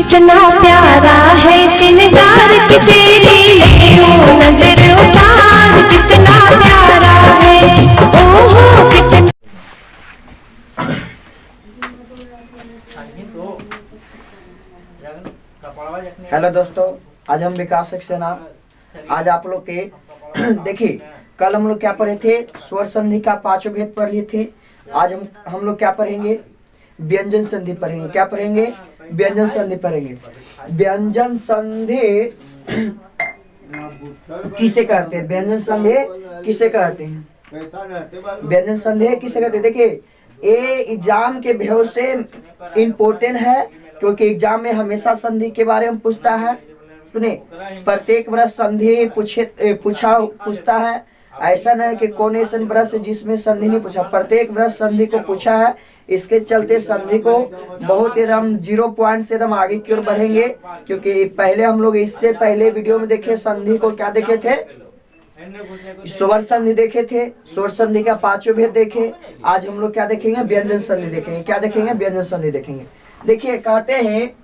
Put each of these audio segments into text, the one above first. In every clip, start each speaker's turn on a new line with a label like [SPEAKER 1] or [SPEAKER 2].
[SPEAKER 1] कितना प्यारा है श्रृंगार की तेरी ले नजर उतार, कितना प्यारा है ओहो कितना।
[SPEAKER 2] हेलो दोस्तों, आज हम विकास सक्सेना आज आप लोग के देखिए, कल हम लोग क्या पढ़े थे, स्वर संधि का पांचों भेद पढ़ लिए थे। आज हम लोग क्या पढ़ेंगे, व्यंजन संधि पढ़ेंगे। क्या पढ़ेंगे, व्यंजन संधि पढ़ेंगे। व्यंजन संधि किसे कहते हैं, व्यंजन संधि किसे कहते हैं, व्यंजन संधि किसे कहते हैं। देखिए, ये एग्जाम के भ्यों से इम्पोर्टेंट है, क्योंकि एग्जाम में हमेशा संधि के बारे में पूछता है। सुने, प्रत्येक वर्ष संधि पूछता है। ऐसा नहीं कि कौन ऐसा वर्ष जिसमें संधि नहीं पूछा, प्रत्येक वर्ष संधि को पूछा है। इसके चलते संधि को बहुत एकदम 0 पॉइंट से एकदम आगे की ओर बढ़ेंगे, क्योंकि पहले हम लोग इससे पहले वीडियो में देखे संधि को क्या देखे थे, स्वर संधि देखे थे, स्वर संधि का पांचों भेद देखे। आज हम लोग क्या देखेंगे, व्यंजन संधि देखेंगे। क्या देखेंगे, व्यंजन संधि देखेंगे। देखिए, कहते हैं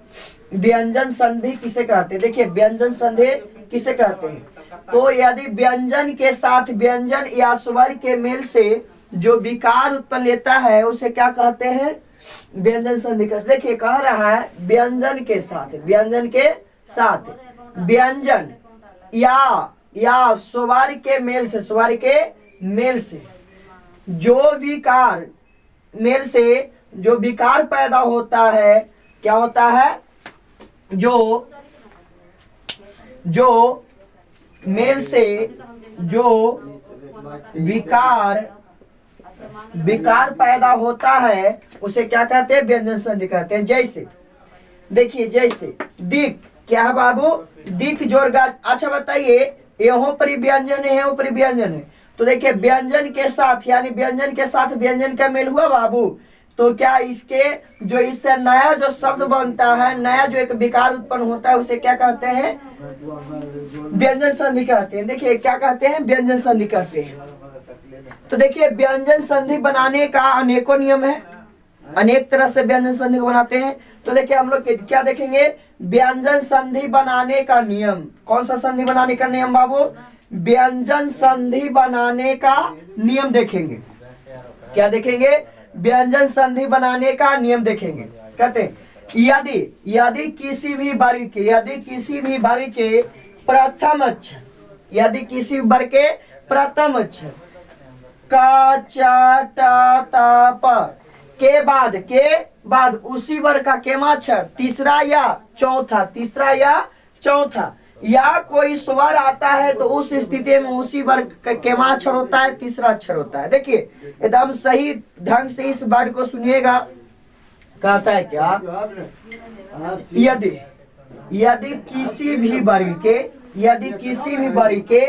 [SPEAKER 2] व्यंजन संधि किसे कहते हैं। देखिए, व्यंजन संधि किसे कहते हैं, तो यदि व्यंजन के साथ व्यंजन या स्वर के मेल से जो विकार उत्पन्न लेता है उसे क्या कहते हैं, व्यंजन संधि कहते। देखिए, कह रहा है व्यंजन के साथ व्यंजन या स्वर के मेल से जो विकार पैदा होता है, क्या होता है, जो मेल से जो विकार पैदा होता है उसे क्या कहते हैं, व्यंजन संधि कहते हैं। जैसे देखिए, जैसे दिक, क्या है बाबू, दिक जोड़ गाज। अच्छा बताइए, यहाँ पर व्यंजन है, यहाँ पर व्यंजन है, तो देखिए व्यंजन के साथ यानी व्यंजन के साथ व्यंजन का मेल हुआ बाबू, तो क्या इसके जो इससे नया जो शब्द बनता है, नया जो एक विकार उत्पन्न होता है उसे क्या कहते हैं, व्यंजन संधि कहते हैं। देखिए, क्या कहते हैं, व्यंजन संधि कहते हैं। तो देखिए, व्यंजन संधि बनाने का अनेकों नियम है, अनेक तरह से व्यंजन संधि को बनाते हैं। तो देखिए, हम लोग क्या देखेंगे, व्यंजन संधि बनाने का नियम। कौन सा संधि बनाने का नियम बाबू, व्यंजन संधि बनाने का नियम देखेंगे। क्या देखेंगे, व्यंजन संधि बनाने का नियम देखेंगे। कहते हैं यदि किसी भी वर्ग के प्रथम अक्षर, यदि किसी वर्ग के प्रथम अक्षर का चा टा ता प के बाद उसी वर्ग का केमाक्षर तीसरा या चौथा या कोई स्वर आता है, तो उस स्थिति में उसी वर्ग का केमाक्षर होता है, तीसरा अक्षर होता है। देखिए, एकदम सही ढंग से इस वर्ड को सुनिएगा। कहता है क्या, यदि किसी भी वर्ग के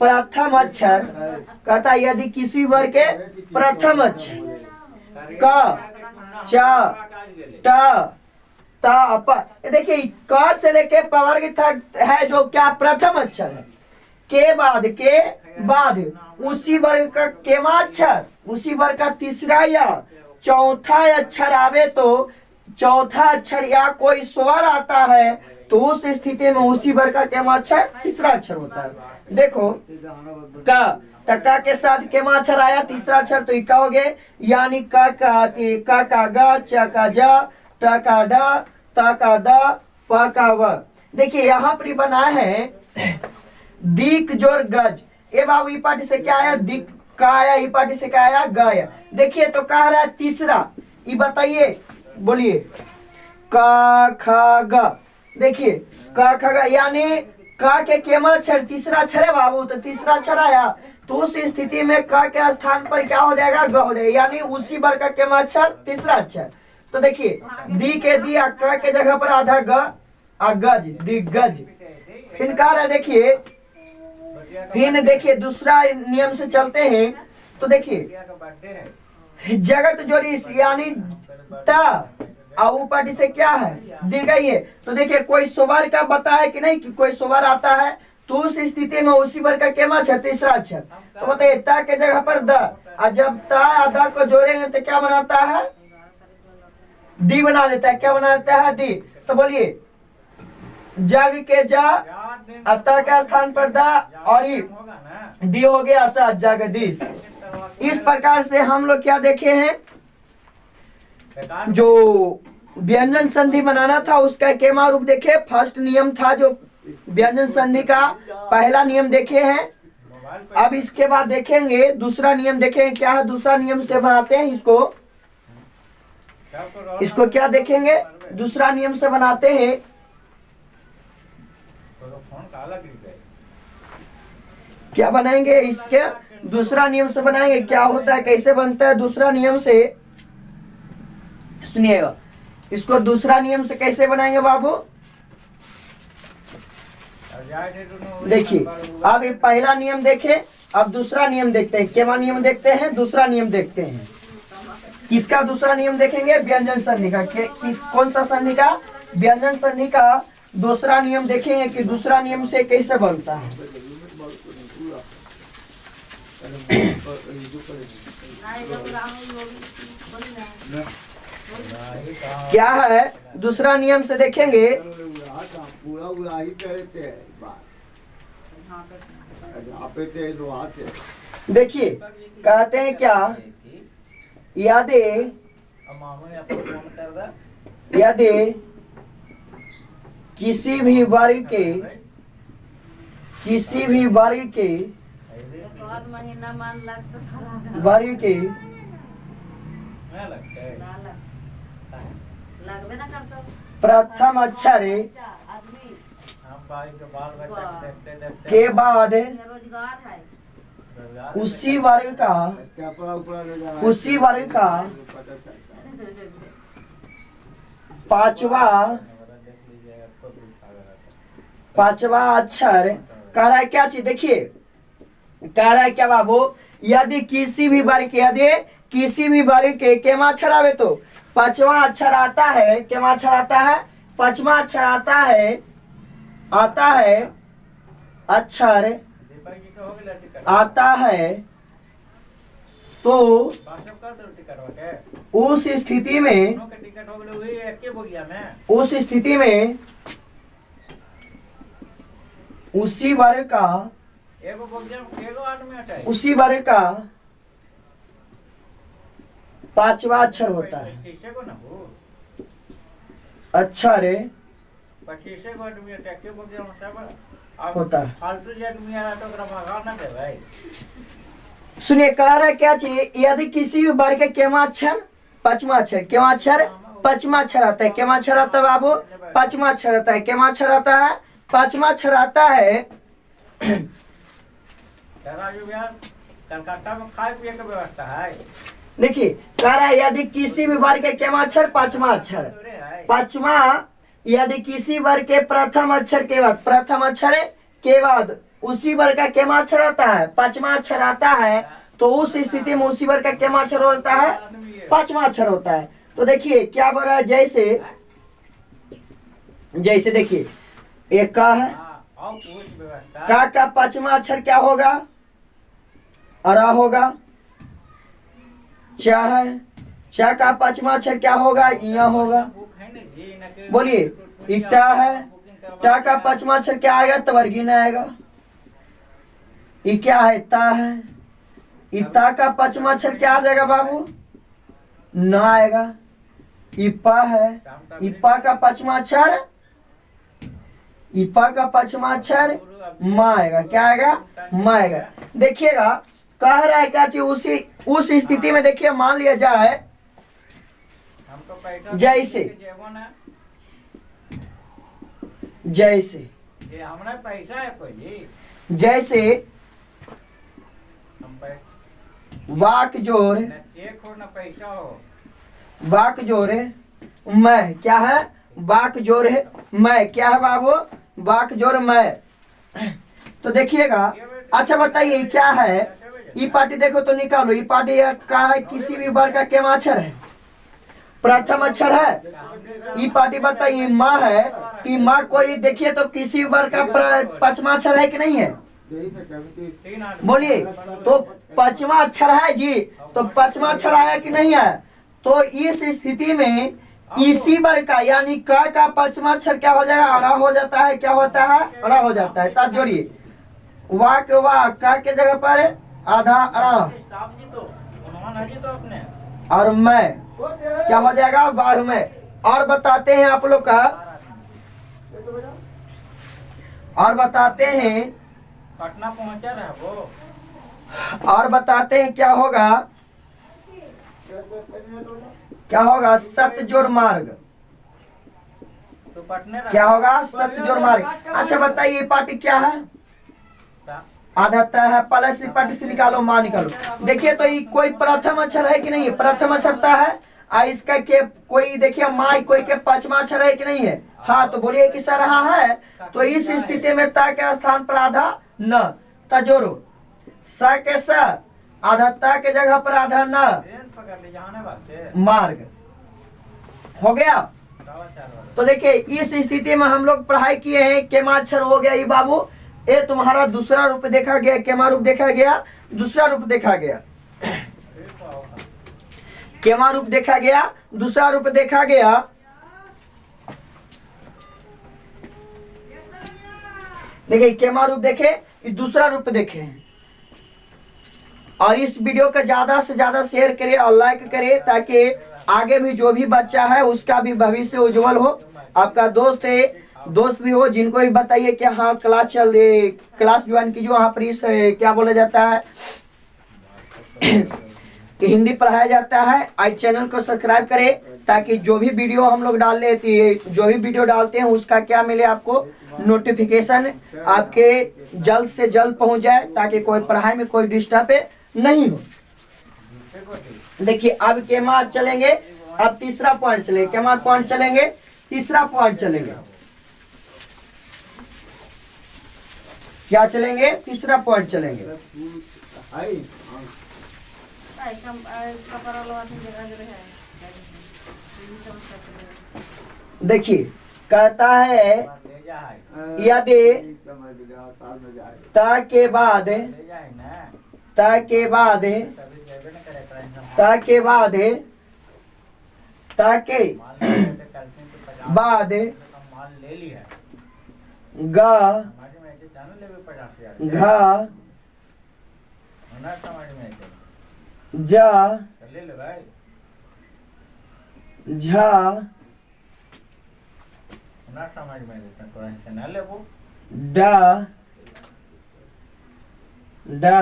[SPEAKER 2] प्रथम अक्षर, कहता है यदि किसी वर्ग के प्रथम अक्षर क च ट ता प, देखिए क से लेके प वर्ग तक है जो क्या प्रथम अक्षर है, के बाद उसी वर्ग का केमाक्षर, उसी वर्ग का तीसरा या चौथा अक्षर आवे, तो चौथा अक्षर या कोई स्वर आता है, तो उस स्थिति में उसी वर्ग का केमाक्षर तीसरा अक्षर होता है। देखो, का के साथ केमाक्षर आया तीसरा अक्षर, तो इक्का हो गए, यानी का ग, च का ज, ट का ड, त का द, प का व। देखिए, यहाँ पर बना है दिक जोर गज। ए बाबू, ई पार्टी से क्या आया, दिक का आया, ई पार्टी से क्या आया, ग आया। देखिए, तो कह रहा है तीसरा, ये बताइए, बोलिए, क ख ग। देखिए, क ख ग यानी क के केमाक्षर तीसरा अक्षर है बाबू, तो तीसरा अक्षर आया, तो उस स्थिति में क के स्थान पर क्या हो जाएगा, ग हो जाएगा, यानी उसी वर्ग का केमाक्षर तीसरा अक्षर। तो देखिए, दी के दिया, क के जगह पर आधा ग, गज, दिग्गज। फिर कह रहा है, देखिए दूसरा नियम से चलते हैं। तो देखिए, जगत जोड़ी यानी ता ऊपर से क्या है, दी गई है। तो देखिए, कोई स्वर का बताया कि नहीं, कि कोई स्वर आता है, तो उस स्थिति में उसी वर्ग का केमाक्षर तीसरा अक्षर, तो बताइए ता के जगह पर द, और जब ता द को जोड़ेंगे तो क्या बनाता है, दी बना देता है। क्या बना देता है, दी। तो बोलिए, जग के जा, अतः का स्थान पर दा और दी हो गया सा, जगदीश। इस प्रकार से हम लोग क्या देखे हैं, जो व्यंजन संधि बनाना था उसका केमा रूप देखे। फर्स्ट नियम था जो व्यंजन संधि का पहला नियम देखे हैं। अब इसके बाद देखेंगे दूसरा नियम, देखेंगे क्या है दूसरा नियम से बनाते हैं इसको क्या देखेंगे, दूसरा नियम से बनाते हैं। क्या बनाएंगे, इसके दूसरा नियम से बनाएंगे। क्या होता है, कैसे बनता है दूसरा नियम से, सुनिएगा। इसको दूसरा नियम से कैसे बनाएंगे बाबू, देखिए। अब ये पहला नियम देखे, अब दूसरा नियम देखते हैं। क्या नियम देखते हैं, दूसरा नियम देखते हैं। किसका दूसरा नियम देखेंगे, व्यंजन संधि का। कौन सा संधि का, व्यंजन संधि का दूसरा नियम देखेंगे कि दूसरा नियम से कैसे बनता है। क्या है दूसरा नियम से देखेंगे, देखिए कहते हैं क्या, यदि किसी भी वर्ग के प्रथम अक्षर के बाद उसी वर्ग का पांचवा अक्षर कह रहा है क्या चीज, देखिए कह रहा है क्या बाबू, यदि किसी भी वर्ग के केमा अक्षर आवे तो पांचवा अक्षर आता है। केमा अक्षर आता है, पांचवा अक्षर आता है अक्षर आता है तो उस स्थिति में उसी वर्ग का पांचवा अक्षर होता है। अक्षर होता है। सुनिए कह रहा है क्या चाहिए, यदि किसी भी वर्ग के केमा अक्षर पांचवा अक्षर, केमा अक्षर पांचवा अक्षर आता है। केमा अक्षर आता है बाबू, पांचवा अक्षर आता है। केमा अक्षर आता है, पांचवा अक्षर आता है।
[SPEAKER 3] कलकत्ता में खाए पिए की व्यवस्था है।
[SPEAKER 2] देखिए कह रहा है यदि किसी भी वर्ग के केमा अक्षर पांचवा अक्षर, पांचवा यदि किसी वर्ग के प्रथम अक्षर के बाद उसी वर्ग का केमा अक्षर आता है, पांचवा अक्षर आता है तो उस स्थिति में उसी वर्ग का केमा अक्षर होता है, पांचवा अक्षर होता है। तो देखिए क्या बोल रहा है, जैसे देखिए एक का है, का पांचवा अक्षर क्या होगा, अरा होगा। चा है, चा का पांचवा अक्षर क्या होगा, इया होगा। बोलिए इटा है, टा का पांचवा अक्षर क्या आएगा, तवर्गी न आएगा। ई क्या है, ता है, इता का पांचवा अक्षर क्या आ जाएगा बाबू, न आएगा। इपा है, इपा का पांचवा अक्षर, इपा का पांचवा अक्षर मा आएगा। क्या आएगा, मा आएगा। देखिएगा कह रहा है क्या चीज, उस स्थिति में देखिए मान लिया जाए जैसे वाक जोड़ मैं क्या है, वाक जोड़ है मैं क्या है बाबू, वाक जोड़ मैं। तो देखिएगा अच्छा बताइए क्या है, ई पार्टी देखो तो निकालो। ई पार्टी का है किसी भी वर्ग का केमा अक्षर है, प्रथम अक्षर है। ई पार्टी बताइए माँ है, कि माँ कोई देखिए तो किसी वर्ग का पांचवा अक्षर है कि नहीं है, बोलिए। तो पांचवा अक्षर है जी, तो पांचवा अक्षर आया कि नहीं है। तो इस स्थिति में इसी वर्ग का यानी क का पांचवा अक्षर क्या हो जाएगा? अड़ा हो जाता है। क्या होता है? अड़ा हो जाता है। तब जोड़िए वाह के वाह, का के जगह पर आधा अड़ा
[SPEAKER 3] साहब जी तो हनुमान हाजी तो अपने
[SPEAKER 2] और मैं क्या हो जाएगा? 12 में। और बताते हैं आप लोग का, और बताते हैं,
[SPEAKER 3] पटना पहुंचा रहा वो।
[SPEAKER 2] और बताते हैं क्या होगा, क्या होगा? सत्य जोड़ मार्ग।
[SPEAKER 3] तो पटने रहा।
[SPEAKER 2] क्या होगा? सत्य जोड़ मार्ग। अच्छा बताइए ये पार्टी क्या है? आधा तय है। पहले से पार्टी से निकालो, माँ निकालो। देखिए तो ये कोई प्रथम अक्षर है कि नहीं है? प्रथम अक्षर तय है। इसका के कोई देखिए माँ कोई के पांचवा अक्षर है कि नहीं है? हाँ, तो बोलिए कि सर हाँ है। तो इस स्थिति में ता के स्थान पर आधा न, ता जोड़ो। स के स, आधा ता के जगह पर आधा न,
[SPEAKER 3] ट्रेन पकड़ ले जाने वास्ते।
[SPEAKER 2] मार्ग हो गया। तो देखिए इस स्थिति में हम लोग पढ़ाई किए हैं। केमा अक्षर हो गया ये बाबू, ये तुम्हारा दूसरा रूप देखा गया। केमा रूप देखा गया, दूसरा रूप देखा गया। केमा रूप देखा गया, दूसरा रूप देखा गया। देखिए केमा रूप देखे, ये दूसरा रूप देखे। और इस वीडियो का ज्यादा से ज्यादा शेयर करें और लाइक करें, ताकि आगे भी जो भी बच्चा है उसका भी भविष्य उज्जवल हो। आपका दोस्त है, दोस्त भी हो, जिनको भी बताइए कि हाँ क्लास चल रही, क्लास ज्वाइन कीजिए। वहाँ पर इस क्या बोला जाता है कि हिंदी पढ़ाया जाता है। आज चैनल को सब्सक्राइब करें, ताकि जो भी वीडियो हम लोग डाल लेते हैं, जो भी वीडियो डालते हैं उसका क्या मिले आपको? नोटिफिकेशन आपके जल्द से जल्द पहुंच जाए, ताकि कोई पढ़ाई में कोई डिस्टर्ब नहीं हो। देखिए अब के मार्क चलेंगे। अब तीसरा पॉइंट चलेंगे। के मार्क पॉइंट चलेंगे, तीसरा पॉइंट चलेंगे। क्या चलेंगे? तीसरा पॉइंट चलेंगे। देखिए कहता है
[SPEAKER 3] ले जा है।
[SPEAKER 2] यदि ता के बाद,
[SPEAKER 3] ले जा है ना।
[SPEAKER 2] ता के बाद,
[SPEAKER 3] तभी जेबे न करे ट्रेन।
[SPEAKER 2] ता के बाद, ता के
[SPEAKER 3] माल ले ले तो कल से तो 50
[SPEAKER 2] बाद
[SPEAKER 3] माल ले ली है।
[SPEAKER 2] गा
[SPEAKER 3] समझ में ऐसे जानो ले भी 50,000।
[SPEAKER 2] घा
[SPEAKER 3] ना समझ में ऐसे
[SPEAKER 2] जा
[SPEAKER 3] तो ले ले भाई।
[SPEAKER 2] झा
[SPEAKER 3] ना समझ में ऐसे तो ऐसे ना ले वो।
[SPEAKER 2] डा डा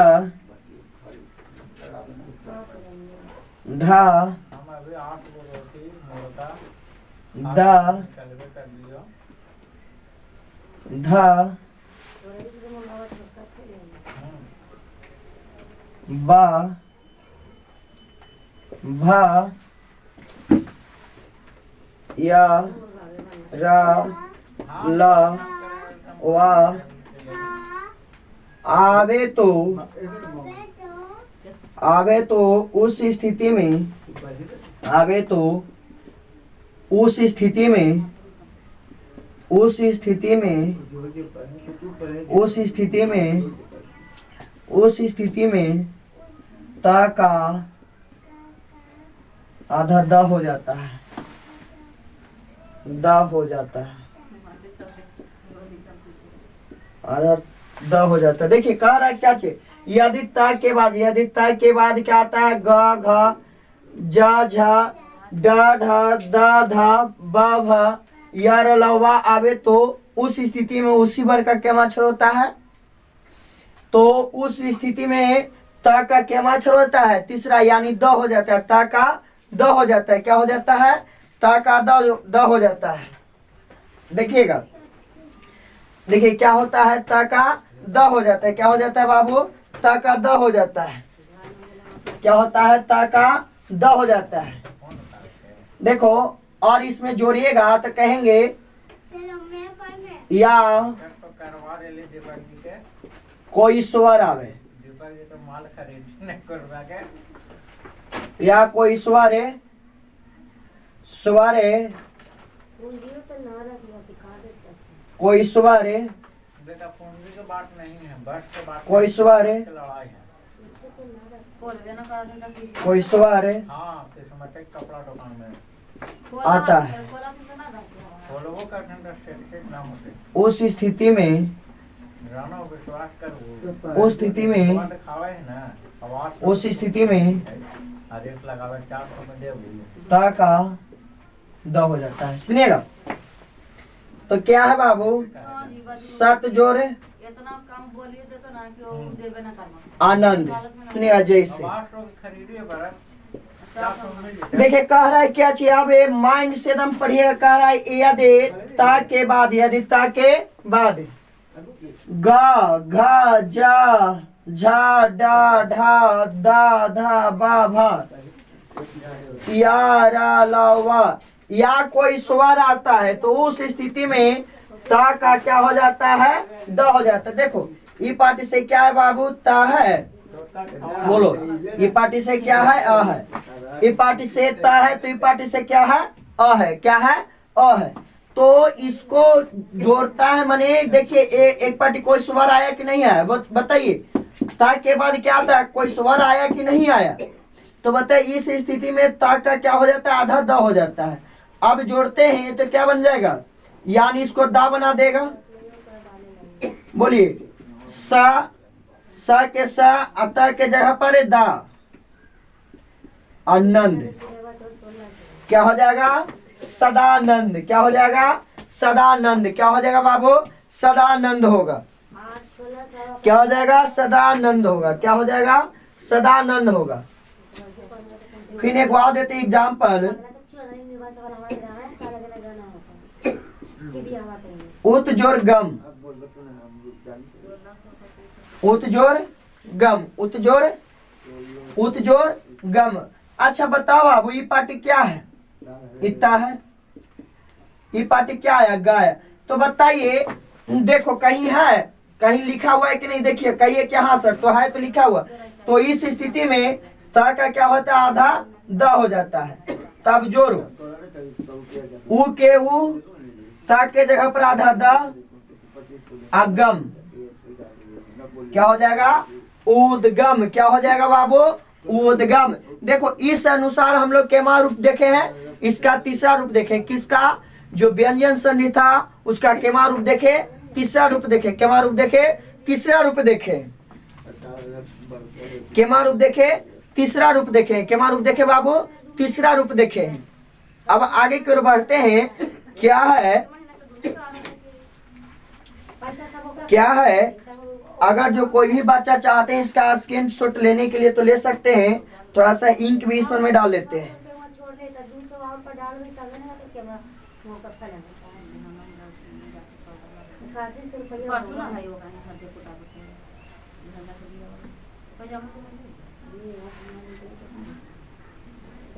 [SPEAKER 2] ढा
[SPEAKER 3] हम अभी 8 गो रोटी मुर्गा
[SPEAKER 2] दा
[SPEAKER 3] निकलवे कर लियो।
[SPEAKER 2] धा बा भा या रा ला वा आवे तो उस स्थिति में, आवे तो उस स्थिति में, उस स्थिति में, उस स्थिति में, उस स्थिति में ता का आधा द हो जाता है। द हो जाता है, आधा द हो जाता है। देखिए कह रहा है क्या चाहिए? यदि ता के बाद, यदि ता के बाद क्या आता है? ग घ जा झा ड ढ द धा ब भ या र ल वा आवे तो उस स्थिति में उसी वर्ग का क्या अक्षर होता है? तो उस स्थिति में ता का क्या अक्षर होता है? तीसरा, यानी द हो जाता है। ता का द हो जाता है। क्या हो जाता है? ता का द हो जाता है। देखिएगा, देखिए क्या होता है? ता का द हो जाता है। क्या हो जाता है बाबू? ता का द हो जाता है। क्या होता है? ता का द हो जाता है। देखो और इसमें जोड़िएगा तो कहेंगे या
[SPEAKER 3] तो करवा ले दीपक जी के।
[SPEAKER 2] कोई स्वर आवे,
[SPEAKER 3] दीपक जी तो माल खरीदने करवा के।
[SPEAKER 2] या कोई स्वरे स्वरे कोई स्वरे
[SPEAKER 3] बेटा पूंजी की बात नहीं है, बस की बात।
[SPEAKER 2] कोई स्वरे
[SPEAKER 3] की लड़ाई है।
[SPEAKER 2] कोई स्वरे
[SPEAKER 3] हाँ, सिस्टमेटिक कपड़ा दुकान में
[SPEAKER 2] आता है।
[SPEAKER 3] बोलो का ठंडा से ना होते
[SPEAKER 2] उस स्थिति में
[SPEAKER 3] राणा विश्वास कर
[SPEAKER 2] उस स्थिति में
[SPEAKER 3] खावे है ना आवाज
[SPEAKER 2] उस स्थिति में
[SPEAKER 3] रेट लगावे 400 में दे
[SPEAKER 2] ता का द हो जाता है। सुनिएगा तो क्या है बाबू, सत जोर
[SPEAKER 4] इतना कम बोलिए तो ना कि वो देवे ना करना
[SPEAKER 2] आनंद। सुनिएगा जैसे
[SPEAKER 3] आवाज तो खरीदिए बड़ा 400 में
[SPEAKER 2] देखिए कह रहा है क्या चाहिए, अब ये माइंड से एकदम पढ़िएगा। कह रहा है यदि ता के बाद, यदि ता के बाद गा घा जा झा डा ढा दा धा बा भा या रा ला वा या कोई स्वर आता है तो उस स्थिति में ता का क्या हो जाता है, द हो जाता है। देखो ई पार्टी से क्या है बाबू, ता है, बोलो ई पार्टी से क्या है, अ है। ई पार्टी से ता है तो ई पार्टी से क्या है, अ है। क्या है, अ है। तो इसको जोड़ता है माने देखिए एक पार्टी कोई स्वर आया कि नहीं आया, बताइए। ता के बाद क्या आता है, कोई स्वर आया कि नहीं आया, तो बताइए इस स्थिति में ता का क्या हो जाता है, आधा द हो जाता है। अब जोड़ते हैं तो क्या बन जाएगा, यानी इसको दा बना देगा। बोलिए सा के सा अता के जगह पर दा, आनंद क्या हो जाएगा, सदानंद। क्या हो जाएगा, सदानंद। क्या हो जाएगा बाबू, सदानंद होगा। क्या हो जाएगा, सदानंद होगा। क्या हो जाएगा, सदानंद होगा। फिर एक बात देते एग्जाम्पल, उत जोर गम, उत जोर गम, उत जोर गम। अच्छा बताओ बाबू ये पार्टी क्या है, इतना है। ये पार्टी क्या है, गाय। तो बताइए देखो कहीं है, कहीं लिखा हुआ है कि नहीं, देखिए कहिए कि हाँ सर, तो है तो लिखा हुआ। तो इस स्थिति में ता का क्या होता है, आधा द हो जाता है। तब जोड़ो ऊ के ऊ, ता के जगह पर आधा द, अगम क्या हो जाएगा, उदगम। क्या हो जाएगा बाबू, उदगम। देखो इस अनुसार हम लोग केमा रूप देखे हैं, इसका तीसरा रूप देखे। किसका, जो व्यंजन संधि था उसका केमा रूप देखे, तीसरा रूप देखे। केमा रूप देखे, तीसरा रूप देखे। केमा रूप देखे, तीसरा रूप देखे। केमा रूप देखे बाबू, तीसरा रूप देखे। अब आगे की ओर बढ़ते हैं। क्या है, क्या है, अगर जो कोई भी बच्चा चाहते हैं इसका स्क्रीनशॉट लेने के लिए तो ले सकते हैं। थोड़ा सा इंक भी इसमें में डाल लेते हैं।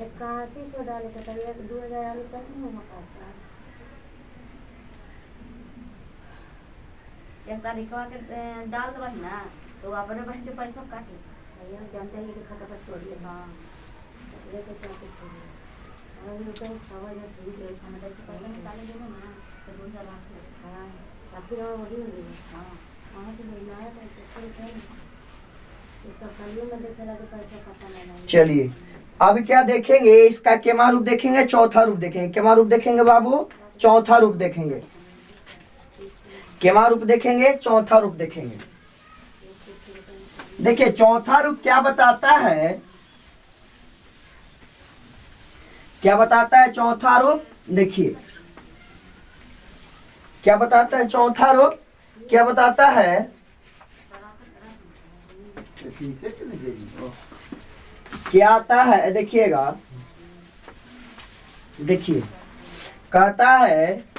[SPEAKER 4] इक्यासी सौ डाले तो 2000 आलू तक नहीं हो पाता। एक तारीख के डाल दो ना, तो अपने बहन जो पैसा काट ले भैया, जानते हैं कि खाता पर छोड़ ले। हाँ लेके जाके छोड़ और रुपये 6000 फ्री दे, हमें तो पैसा निकाले देना ना, तो 2000 रख ले। हाँ फिर और वही हो गई। हाँ वहाँ से लेना है पैसे ये सब कलियों में देखे लगे पैसा पता नहीं।
[SPEAKER 2] चलिए अब क्या देखेंगे, इसका केमा रूप देखेंगे, चौथा रूप देखेंगे। केमा रूप देखेंगे बाबू, चौथा रूप देखेंगे। केमा रूप देखेंगे, चौथा रूप देखेंगे। देखिए चौथा रूप क्या बताता है, क्या बताता है चौथा रूप, देखिए क्या बताता है चौथा रूप, क्या बताता है, क्या आता है, देखिएगा। देखिए कहता है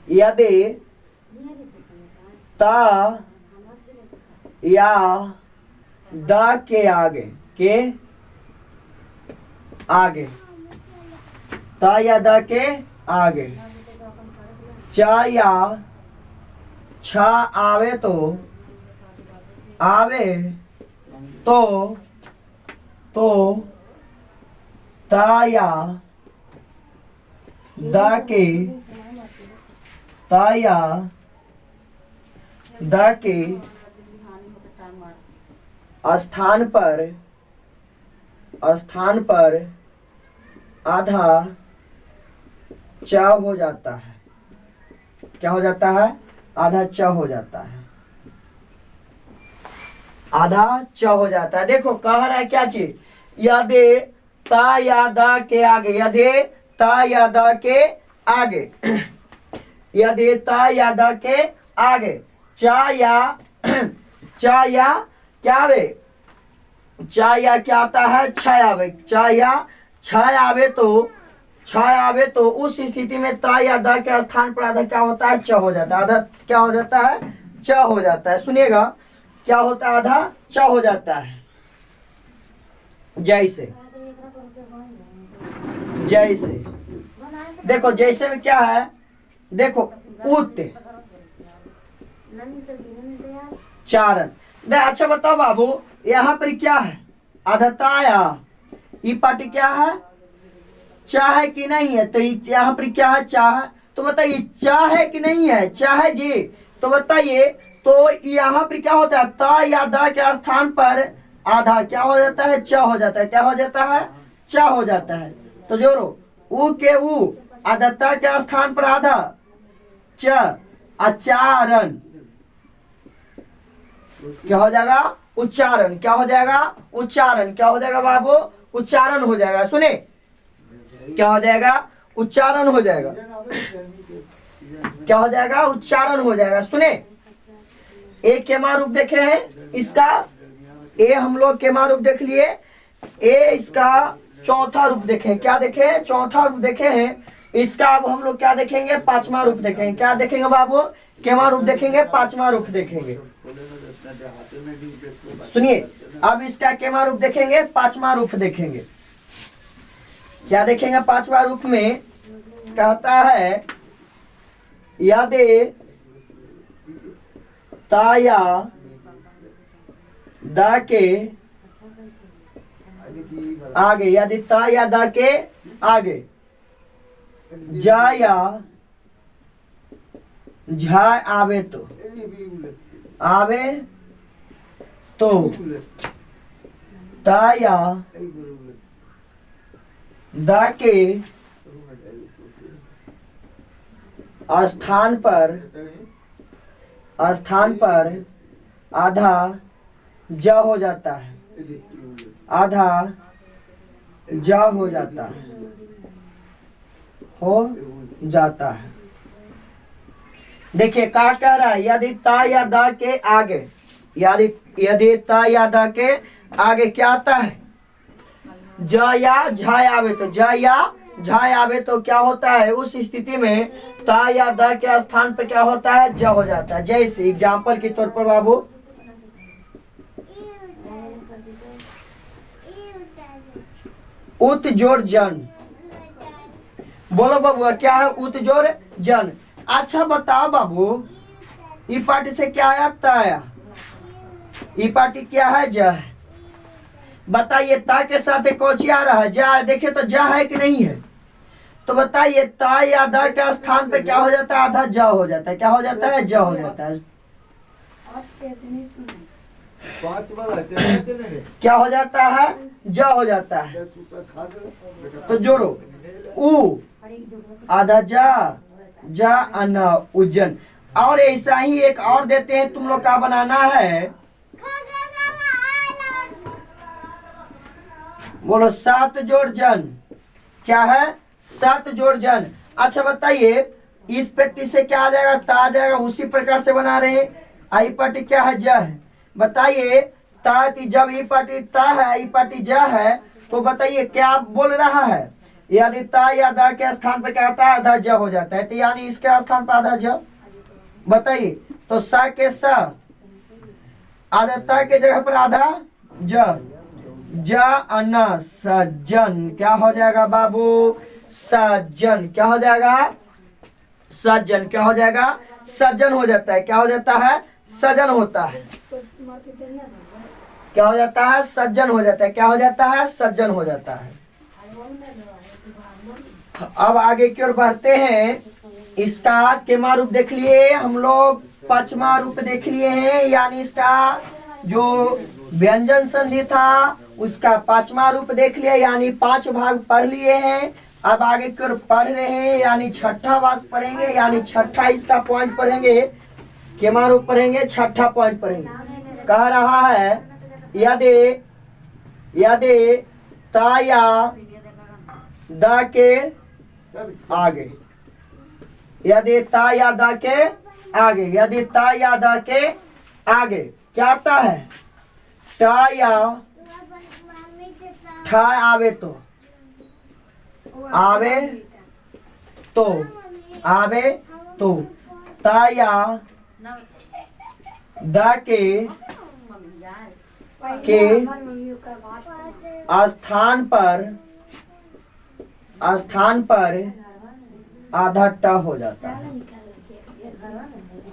[SPEAKER 2] यदि ता या द के आगे, ता या द के आगे चा या छा आवे तो ता या द के स्थान पर आधा च हो जाता है। क्या हो जाता है? आधा च हो जाता है। आधा च हो जाता है। देखो कह रहा है क्या चीज, यदि ता या दा के आगे, यदि ता या दा के आगे, यदि ता या दा के आगे चा या क्या आवे, चा या क्या आता है? छाया आवे। चा या छाया आवे तो उस स्थिति में ता या दा के स्थान पर आधा क्या होता है? च हो जाता है। आधा क्या हो जाता है? च हो जाता है। सुनिएगा क्या होता है? आधा च हो जाता है। जैसे देखो जैसे में क्या है, देखो उत चारण। अच्छा बताओ बाबू, यहाँ पर क्या है? आधा ताया, ये पार्टी क्या है? चा है कि नहीं है? तो यहाँ पर क्या है? चा है। तो बताइए चा है कि नहीं है? चा है जी। तो बताइए तो यहाँ पर क्या होता है? ता या दा के स्थान पर आधा क्या हो जाता है? च हो जाता है। क्या हो जाता है? च हो जाता है। तो जोड़ो ऊ के ऊ, आधा ता के स्थान पर आधा च, आचारण क्या हो जाएगा? उच्चारण। क्या हो जाएगा? उच्चारण। क्या हो जाएगा बाबू? उच्चारण हो जाएगा। सुने क्या हो जाएगा? उच्चारण हो जाएगा। क्या हो जाएगा? उच्चारण हो जाएगा। सुने एक केमा रूप देखे हैं इसका, ए हम लोग केमा रूप देख लिए, ए इसका चौथा रूप देखे। क्या देखे? चौथा रूप देखे हैं। इसका अब हम लोग क्या देखेंगे? पांचवा रूप देखेंगे। क्या देखेंगे बाबू? केमा रूप देखेंगे, पांचवा रूप देखेंगे। सुनिए अब इसका केमा रूप देखेंगे, पांचवा रूप देखेंगे। क्या देखेंगे? पांचवा रूप में कहता है यदि ता या दा के आगे, यदि ता या दा के आगे जा या झा आवे तो ता या दा के स्थान पर आधा ज हो जाता है। आधा ज हो जाता है। देखिए क्या कह रहा है? यदि ता या दा के आगे, यदि ता या दा के आगे क्या आता है? ज या झाय आवे तो, ज या झाय आवे तो क्या होता है? उस स्थिति में ता या दा के स्थान पर क्या होता है? ज हो जाता है। जैसे एग्जाम्पल के तौर पर बाबू उत जोड़ जन, बोलो बाबू क्या है? उत जोड़ जन। अच्छा बताओ बाबू, ई पार्टी से क्या आया? ता आया। ई पार्टी क्या है? ज है। बताइए ता के साथ कौची आ रहा है? जा। देखे तो जा है कि नहीं है? तो बताइए ता या दा के स्थान पे क्या हो जाता है? आधा ज हो जाता है। क्या हो जाता है? ज हो जाता है। क्या हो जाता है? ज हो जाता है। तो जोड़ो उ आधा जा अना उज्जन। और ऐसा ही एक और देते हैं, तुम लोग का बनाना है, बोलो सात जोड़ जन। क्या है? सात जोड़ जन। अच्छा बताइए इस पेटी से क्या आ जाएगा? ता आ जाएगा। उसी प्रकार से बना रहे हैं। आई पार्टी क्या है? ज है। बताइए ता की जब ई पार्टी ता है, ई पार्टी ज है, तो बताइए क्या बोल रहा है? यदि ता या दा के स्थान पर क्या आता है? आधा ज हो जाता है। तो यानी इसके स्थान पर आधा ज। बताइए तो सा के सा, आधा ता के जगह पर आधा ज, अना सज्जन। क्या हो जाएगा बाबू? सज्जन। क्या हो जाएगा? सज्जन। क्या हो जाएगा? सज्जन हो जाता है। क्या हो जाता है? सज्जन होता है। क्या हो जाता है? सज्जन हो जाता है। क्या हो जाता है? सज्जन हो जाता है। अब आगे की ओर बढ़ते हैं। इसका केमा रूप देख लिए हम लोग, पांचवा रूप देख लिए हैं। यानी इसका जो व्यंजन संधि था उसका पांचवा रूप देख लिया, यानी 5 भाग पढ़ लिए हैं। अब आगे की ओर पढ़ रहे हैं, यानी छठा भाग पढ़ेंगे, यानी छठा इसका पॉइंट पढ़ेंगे। केमा रूप पढ़ेंगे, छठा पॉइंट पढ़ेंगे। कह रहा है यदि ता या द के आगे, यदि ता या द के आगे, यदि ता या द के आगे क्या आता है, टा या ठा आवे तो, आवे तो, आवे तो, ता या द के स्थान पर आधा ट हो जाता है,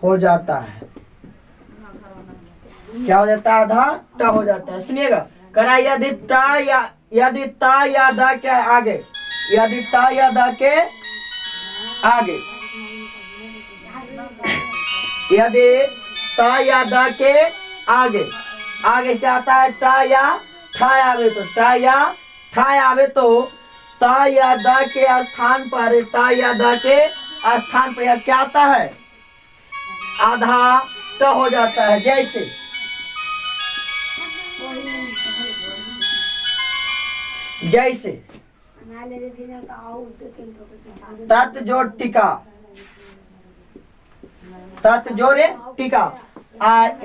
[SPEAKER 2] हो जाता है। क्या हो जाता है, आधा ट हो जाता है। सुनिएगा, करा यदि ता या द के आगे, यदि ता या द के आगे, यदि ता या द के आगे, आगे क्या आता है, टा या ठा आवे तो, टा या ठा आवे तो ता या द के स्थान पर, ता या द के स्थान पर क्या आता है, आधा ट हो जाता है। जैसे जैसे तत् जोड़ टीका, तत् जोड़े टीका।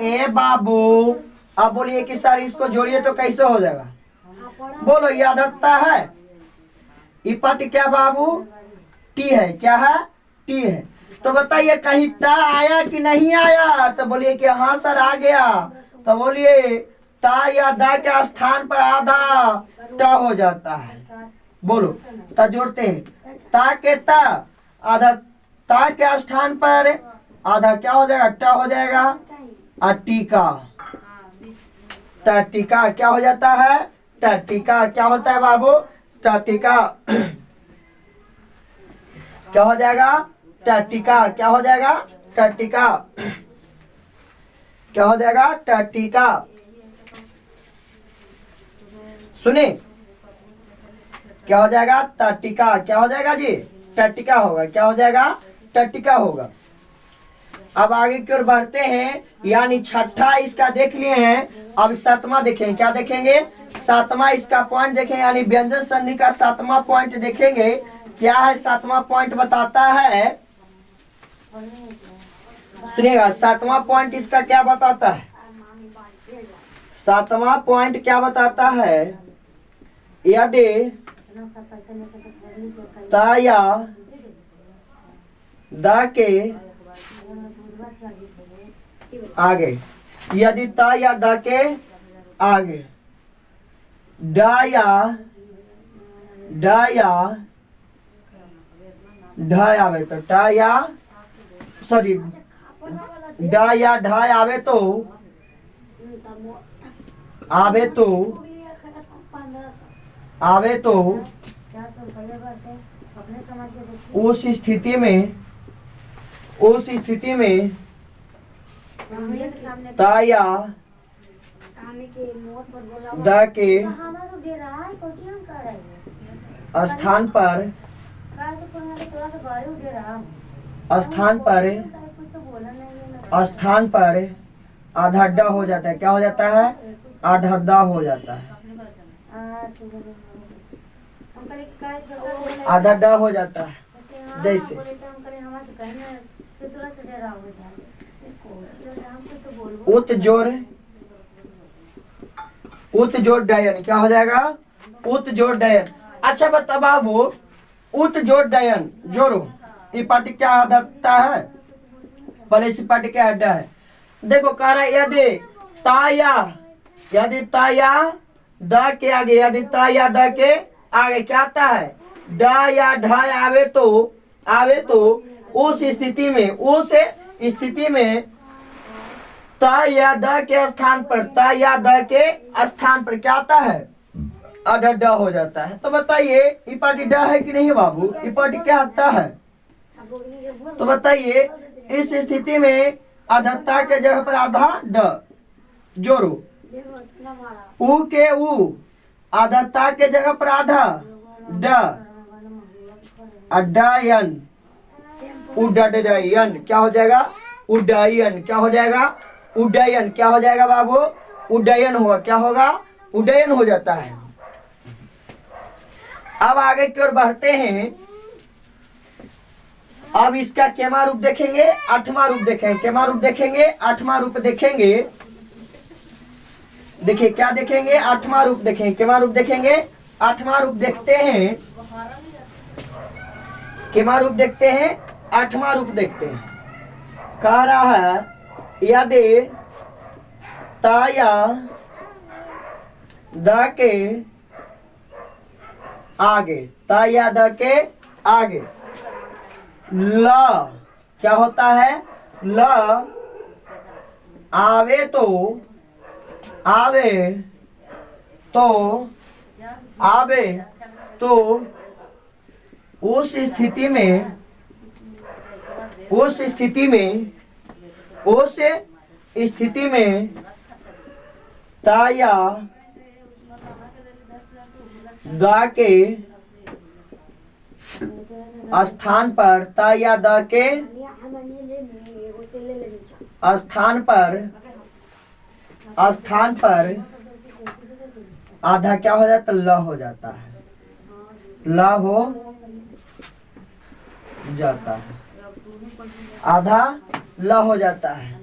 [SPEAKER 2] ए बाबू, अब बोलिए कि सर इसको जोड़िए तो कैसे हो जाएगा, बोलो। यादत्ता है, इपट क्या बाबू, टी है, क्या है, टी है। तो बताइए कहीं टा आया कि नहीं आया, तो बोलिए कि हाँ सर आ गया। तो बोलिए ता या दा के स्थान पर आधा टा हो जाता है। बोलो, ता जोड़ते हैं, ता के ता, आधा ता के स्थान पर आधा क्या हो जाएगा, टा हो जाएगा। टीका, टीका क्या हो जाता है, टीका क्या होता है बाबू, टीका क्या हो जाएगा, टीका क्या हो जाएगा, टीका क्या हो जाएगा, टीका। सुने, क्या हो जाएगा, टीका क्या हो जाएगा जी, टीका होगा, क्या हो जाएगा, टीका होगा। अब आगे की ओर बढ़ते हैं, यानी छठा इसका देख लिए हैं। अब सातवां देखेंगे, क्या देखेंगे, सातवां इसका पॉइंट देखेंगे, यानी व्यंजन संधि का सातवां पॉइंट देखेंगे। क्या है सातवां पॉइंट, बताता है, सुनिएगा, सातवां पॉइंट इसका क्या बताता है, सातवां पॉइंट क्या बताता है, यदि ता या द के आगे, यदि ता या द के आगे ड या ढ आवे तो, टा या सॉरी ड या ढ आवे तो, आवे तो, आवे तो उस स्थिति में ता या द के स्थान पर आधा ड हो जाता है। क्या हो जाता है, आधा ड हो जाता है, आधा ड हो जाता है। जैसे उत जोड़ डायन क्या हो जाएगा, उत जोड़ डायन। अच्छा बता बाबू, उत जोड़ डायन जोड़ो, ये पार्टी क्या आदता है, पहले इस पार्टी क्या अड्डा है। देखो कह रहा है, यदि ता या द के आगे, यदि ता या द के आगे क्या आता है, ड या ढ आवे तो उस स्थिति में ता या द के स्थान पर, ता या द के स्थान पर क्या आता है, आधा ड हो जाता है। तो बताइए ये पार्टी ड है कि नहीं बाबू, ये पार्टी क्या आता है। तो बताइए इस स्थिति में आधता के जगह पर आधा ड जोड़ो, उ के उ आधा ता के जगह पर आधा ड अड्डयन उड्डयन क्या हो जाएगा? उड्डयन क्या हो जाएगा? उड्डयन क्या हो जाएगा बाबू? उड्डयन होगा। क्या होगा? उड्डयन हो जाता है। अब आगे की ओर बढ़ते हैं। अब इसका केमा रूप देखेंगे, आठवां रूप देखेंगे। केमा रूप देखेंगे, आठवां रूप देखेंगे। देखिए क्या देखेंगे? आठवां रूप देखेंगे। केमा रूप देखेंगे, आठवां रूप देखते हैं। केमा रूप देखते हैं, आठवां रूप देखते हैं। कह रहा है यदि ताया द के आगे, ताया द के आगे ल क्या होता है? ल आवे तो आवे तो आवे तो उस स्थिति में ताया द के स्थान पर, ताया द के स्थान पर आधा क्या हो जाता? ल हो जाता है। ल हो जाता है, आधा ल हो जाता है।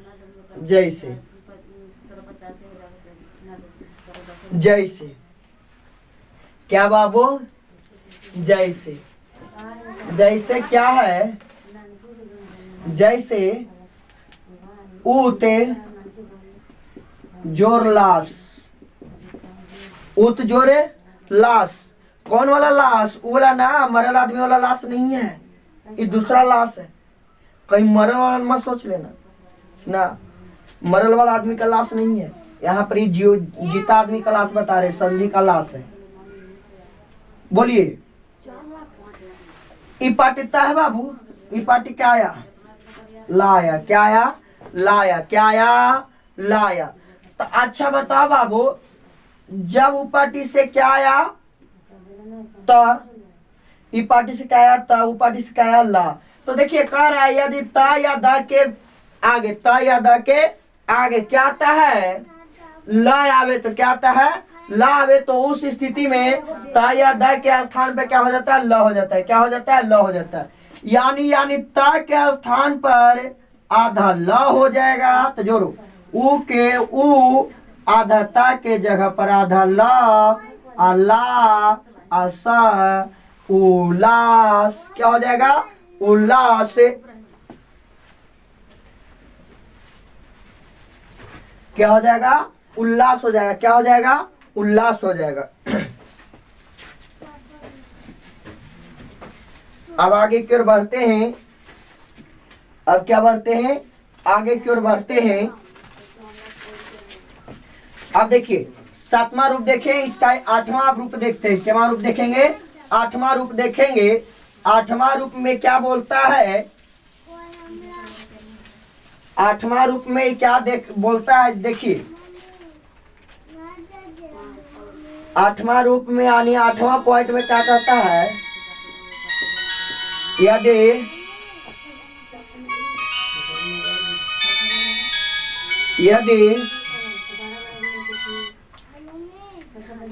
[SPEAKER 2] जैसे जैसे क्या बाबू? जैसे जैसे क्या है? जैसे ऊते जोर लाश, उत जोरे लाश। कौन वाला लाश? वो वाला ना, मरल आदमी वाला लाश नहीं है, ये दूसरा लाश है। कहीं मरल वाला मत सोच लेना ना, मरल वाला आदमी का लाश नहीं है। यहाँ पर जीता आदमी का लाश बता रहे, संधि का लाश है। बोलिए ई पाटिता है बाबू। ई पाटी क्या आया? लाया। क्या आया? लाया। क्या आया? लाया। तो अच्छा बताओ बाबू, जब उपाटी से क्या आया? त। ई पाटी से क्या आया? त। उपाटी से क्या आया? ला। तो देखिए कह रहा है यदि ता या द के आगे, ता या द के आगे क्या आता है? ल आवे तो क्या आता है? ला आवे तो उस स्थिति में ता या द के स्थान पर क्या हो जाता है? ल हो जाता है। क्या हो जाता है? ल हो जाता है। यानी ता के स्थान पर आधा ल हो जाएगा। तो जोड़ो, ऊ के ऊ आधा ता के जगह पर आधा ल, अला असा उल्लास क्या हो जाएगा? उल्लास। क्या हो जाएगा? उल्लास हो जाएगा। क्या हो जाएगा? उल्लास हो जाएगा। अब आगे की ओर बढ़ते हैं। अब क्या बढ़ते हैं? आगे की ओर बढ़ते हैं। अब देखिए सातवां रूप देखें, इसका आठवां रूप देखते हैं। क्या रूप देखेंगे? आठवां रूप देखेंगे। आठवां रूप में क्या बोलता है? आठवां रूप में क्या बोलता है? देखिए आठवां रूप में यानी आठवां पॉइंट में क्या कहता है? यदि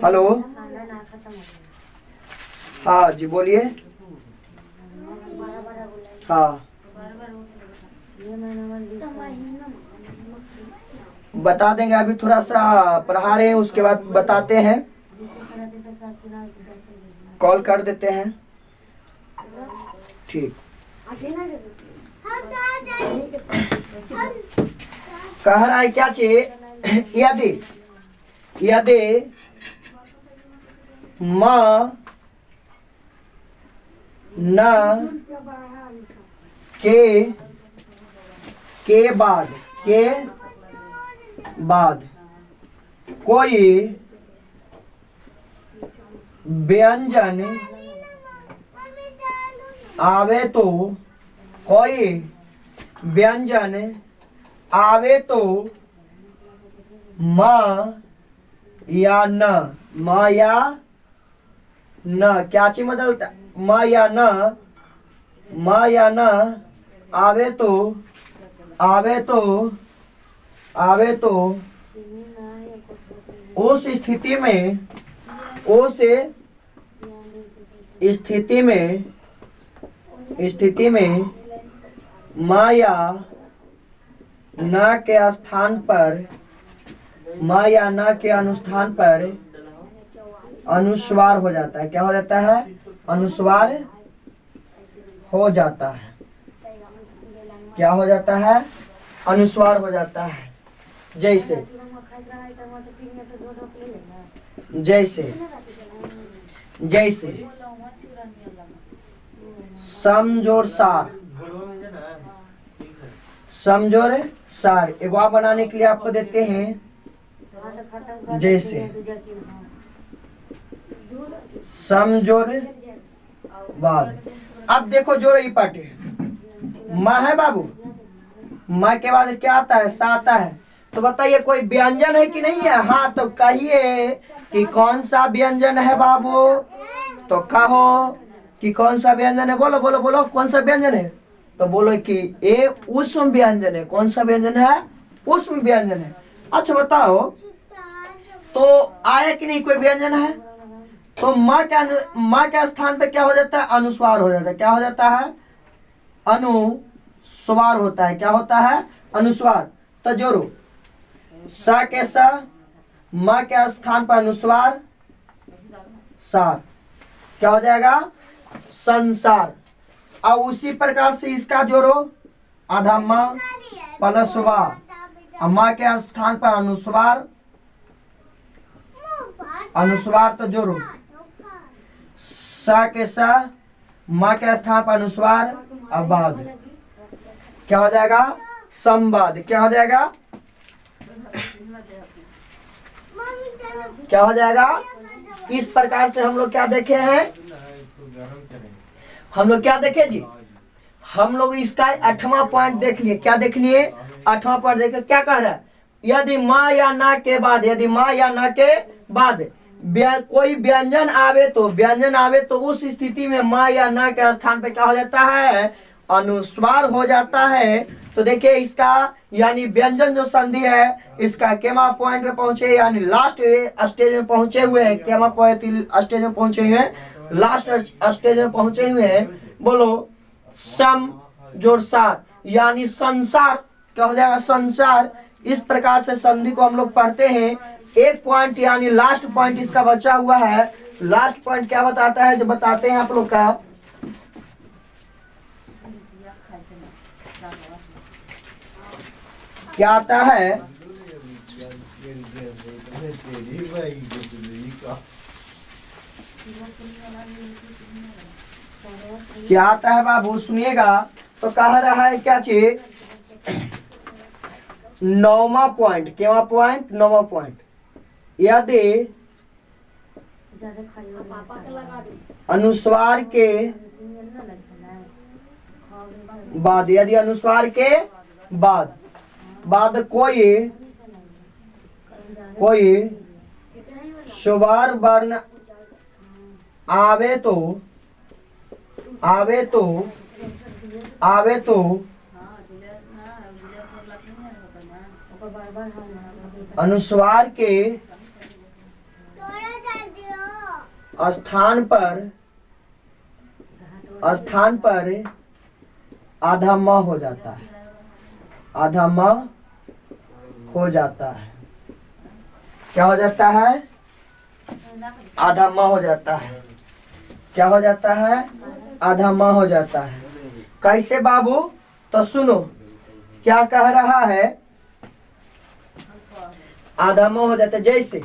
[SPEAKER 2] हेलो, हाँ जी बोलिए। हाँ बता देंगे, अभी थोड़ा सा पढ़ा रहे हैं, उसके बाद बताते हैं, कॉल कर देते हैं। ठीक। कह रहा है क्या चीज? यदि म न के बाद कोई व्यंजन आवे तो, कोई व्यंजन आवे तो म या न, म या न, क्या चीज बदलता, म या न, म या न आवे तो, आवे तो, आवे तो उस स्थिति में, उस स्थिति में, स्थिति में माया न के स्थान पर, माया न के अनुष्ठान पर अनुस्वार हो जाता है। क्या हो जाता है? अनुस्वार हो जाता है। क्या हो जाता है? अनुस्वार हो जाता है। जैसे जैसे जैसे समझोर सार, समझोर सार एक बार बनाने के लिए आपको देते हैं। जैसे समझोर बाद, अब देखो जोड़ ई पाटे माँ है बाबू, माँ के बाद क्या आता है? सा आता है। तो बताइए कोई व्यंजन है कि नहीं है? हाँ तो कहिए कि कौन सा व्यंजन है बाबू? तो कहो कि कौन सा व्यंजन है, बोलो बोलो बोलो कौन सा व्यंजन है? तो बोलो कि ये उष्म व्यंजन है। कौन सा व्यंजन है? उष्म व्यंजन है। अच्छा बताओ तो आया कि नहीं कोई व्यंजन है? तो माँ के स्थान पे क्या हो जाता है? अनुस्वार हो जाता है। क्या हो जाता है? अनुस्वार होता है। क्या होता है? अनुस्वार। तो जोड़ो सा के सा, माँ के स्थान पर अनुस्वार सार, क्या हो जाएगा? संसार। और उसी प्रकार से इसका जोड़ो आधा माँ प्लस वा, माँ के स्थान पर अनुस्वार, अनुस्वार तो जोड़ो सा के सा, माँ के स्थान पर अनुस्वार और बाद, क्या हो जाएगा? संवाद। क्या हो जाएगा? क्या हो जाएगा? इस प्रकार से हम लोग क्या देखे हैं? हम लोग क्या देखे जी? हम लोग इसका 8वां पॉइंट देख लिए। क्या देख लिए? 8वां पॉइंट देखे। क्या कह रहा है? यदि माँ या ना के बाद, यदि माँ या ना के बाद कोई व्यंजन आवे तो, व्यंजन आवे तो उस स्थिति में माँ या ना के स्थान पे क्या हो जाता है? अनुस्वार हो जाता है। तो देखिए इसका यानी व्यंजन जो संधि है इसका केमा पॉइंट पे पहुंचे, यानी लास्ट स्टेज में पहुंचे हुए हैं। केमा पॉइंट स्टेज में पहुंचे हुए हैं, लास्ट स्टेज में पहुंचे हुए हैं। बोलो सम जोड़ सार यानी संसार। क्या हो जाएगा? संसार। इस प्रकार से संधि को हम लोग पढ़ते हैं। एक पॉइंट यानी लास्ट पॉइंट इसका बचा हुआ है। लास्ट पॉइंट क्या बताता है? जो बताते हैं आप लोग का, क्या आता है? क्या आता है बाबू? सुनिएगा। तो कह रहा है क्या चीज? 9वां पॉइंट। केवा पॉइंट? 9वां पॉइंट। यदि अनुस्वार के बाद, यदि अनुस्वार के बाद कोई शुभार वर्ण आवे तो अनुस्वार के स्थान पर आधा म हो जाता है। आधा म हो जाता है। क्या हो जाता है? आधा म हो जाता है। क्या हो जाता है? आधा म हो जाता है। कैसे बाबू? तो सुनो क्या कह रहा है? आधा म हो जाता है। जैसे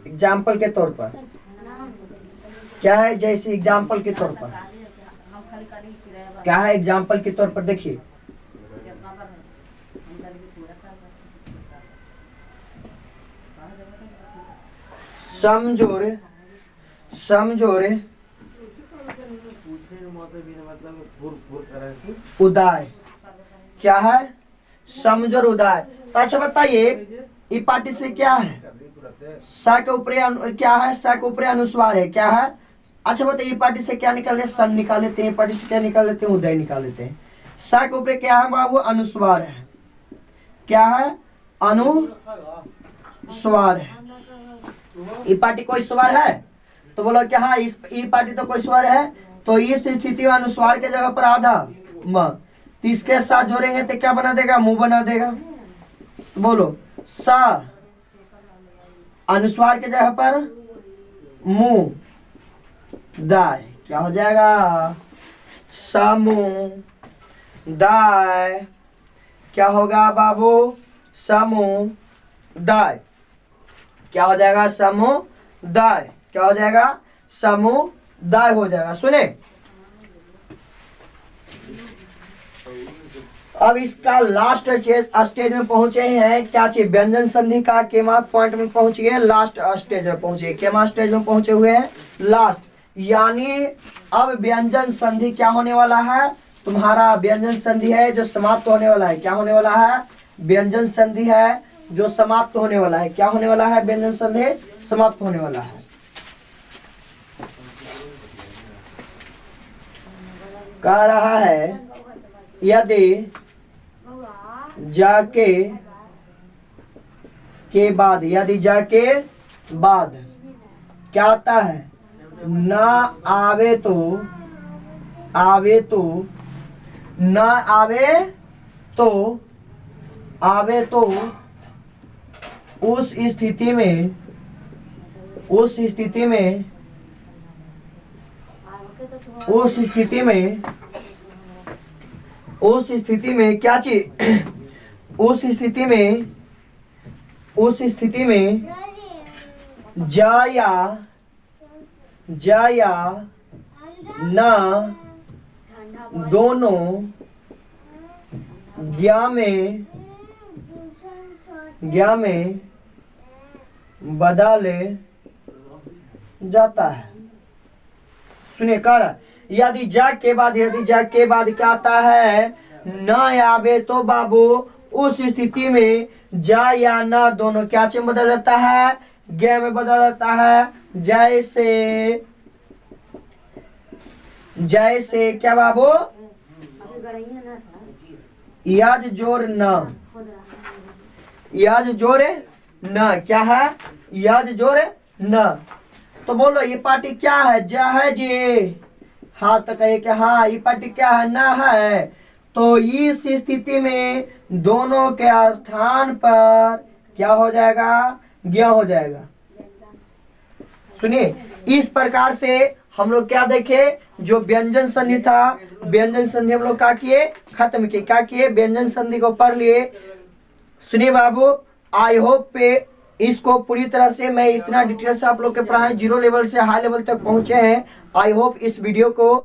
[SPEAKER 2] एग्जाम्पल के तौर पर क्या है? जैसे एग्जाम्पल के तौर पर क्या है? एग्जाम्पल के तौर पर देखिए, समझोरे उदाय। क्या है? समझोर उदाय। तो अच्छा बताइए ई पार्टी से क्या है, सा के ऊपर क्या है, सा के ऊपर अनुस्वार है, क्या है। अच्छा बताइए, ई पार्टी से क्या निकाल लेते, सन निकाल लेते हैं, पार्टी से क्या निकाल लेते हैं, उदय निकाल लेते हैं। सा के ऊपर क्या है बाबू, अनुस्वार है, क्या है, अनुस्वार है। ई पार्टी कोई स्वर है, तो बोलो कि हाँ इस ई पार्टी तो कोई स्वर है, तो इस स्थिति में अनुस्वार के जगह पर आधा म, तो इसके साथ जोड़ेंगे तो क्या बना देगा, मुंह बना देगा। तो बोलो सा अनुस्वार के जगह पर मुंह दाय, क्या हो जाएगा, समुदाय। क्या होगा बाबू, समुदाय। क्या हो जाएगा, समुदाय। क्या हो जाएगा, समुदाय हो जाएगा। सुने, अब इसका लास्ट स्टेज में पहुंचे हैं, क्या चाहिए, व्यंजन संधि का केमा पॉइंट में पहुंच गए, लास्ट स्टेज में पहुंचे, केमा स्टेज में पहुंचे हुए हैं, लास्ट। यानी अब व्यंजन संधि क्या होने वाला है, तुम्हारा व्यंजन संधि है जो समाप्त होने वाला है। क्या होने वाला है, व्यंजन संधि है जो समाप्त होने वाला है। क्या होने वाला है, व्यंजन संधि समाप्त होने वाला है। कह रहा है यदि जाके के बाद, यदि जाके बाद क्या आता है, ना आवे तो, आवे तो, ना आवे तो, आवे तो उस स्थिति में, उस स्थिति में, उस स्थिति में, उस स्थिति में क्या चीज, उस स्थिति में, उस स्थिति में जाया, जाया ना दोनों ज्ञा में, ज्ञा में बदले जाता है। सुनिए, कर यदि जा के बाद, यदि जा के बाद क्या आता है, न आवे तो बाबू उस स्थिति में जा या ना दोनों क्या चीज बदल जाता है, ज्ञ में बदल जाता है। जैसे, जैसे क्या बाबू, याज जोर न, याज जोर न, क्या है, याज जोर न। तो बोलो ये पार्टी क्या है, जा है जी, हाँ तो कहे कि हाँ ये पार्टी क्या है, ना है। तो इस स्थिति में दोनों के स्थान पर क्या हो जाएगा, ज्ञ हो जाएगा। सुनिए, इस प्रकार से हम लोग क्या देखे, जो व्यंजन संधि था, व्यंजन संधि हम लोग क्या किए, खत्म किए। क्या किए, व्यंजन संधि को पढ़ लिए। सुनिए बाबू, आई होप पे इसको पूरी तरह से मैं इतना डिटेल से आप लोग के पढ़ाएं, जीरो लेवल से हाई लेवल तक पहुंचे हैं। आई होप इस वीडियो को